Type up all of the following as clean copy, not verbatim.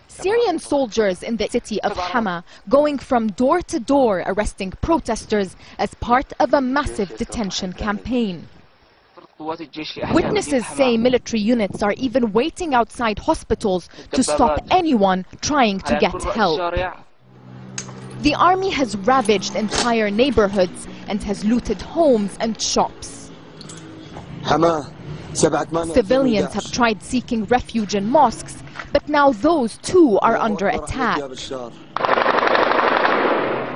Syrian soldiers in the city of Hama going from door to door arresting protesters as part of a massive detention campaign. Witnesses say military units are even waiting outside hospitals to stop anyone trying to get help. The army has ravaged entire neighborhoods and has looted homes and shops. Civilians have tried seeking refuge in mosques, but now those too are under attack.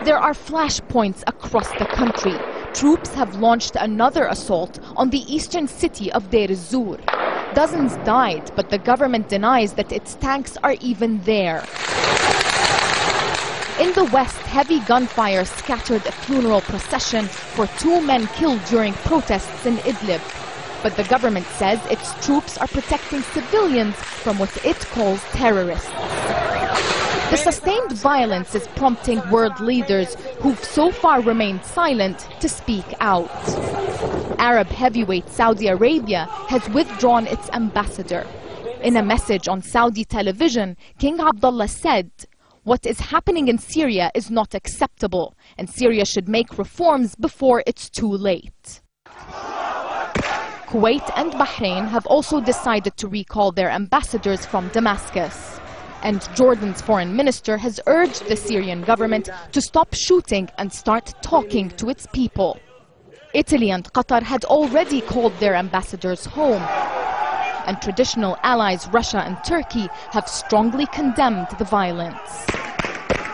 There are flashpoints across the country. Troops have launched another assault on the eastern city of Deir ez-Zor. Dozens died, but the government denies that its tanks are even there. In the west, heavy gunfire scattered a funeral procession for 2 men killed during protests in Idlib. But the government says its troops are protecting civilians from what it calls terrorists. The sustained violence is prompting world leaders who've so far remained silent to speak out. Arab heavyweight Saudi Arabia has withdrawn its ambassador. In a message on Saudi television, King Abdullah said, "What is happening in Syria is not acceptable, and Syria should make reforms before it's too late." Kuwait and Bahrain have also decided to recall their ambassadors from Damascus. And Jordan's foreign minister has urged the Syrian government to stop shooting and start talking to its people. Italy and Qatar had already called their ambassadors home. And traditional allies Russia and Turkey have strongly condemned the violence.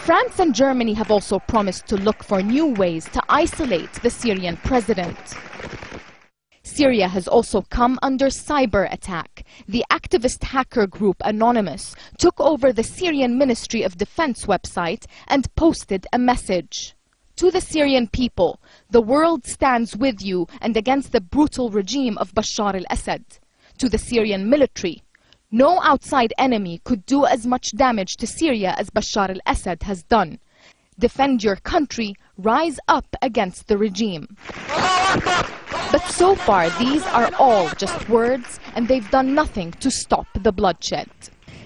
France and Germany have also promised to look for new ways to isolate the Syrian president. Syria has also come under cyber attack. The activist hacker group Anonymous took over the Syrian Ministry of Defense website and posted a message. To the Syrian people, the world stands with you and against the brutal regime of Bashar al-Assad. To the Syrian military, no outside enemy could do as much damage to Syria as Bashar al-Assad has done. Defend your country, rise up against the regime. But so far, these are all just words, and they've done nothing to stop the bloodshed.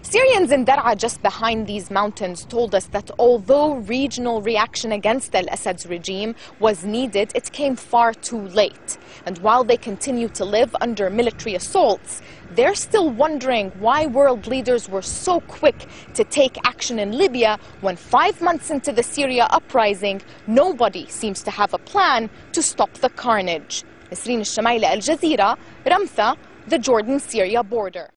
Syrians in Daraa, just behind these mountains, told us that although regional reaction against al-Assad's regime was needed, it came far too late. And while they continue to live under military assaults, they're still wondering why world leaders were so quick to take action in Libya when 5 months into the Syria uprising, nobody seems to have a plan to stop the carnage. Nasreen al-Shamaila, Al Jazeera, Ramtha, the Jordan-Syria border.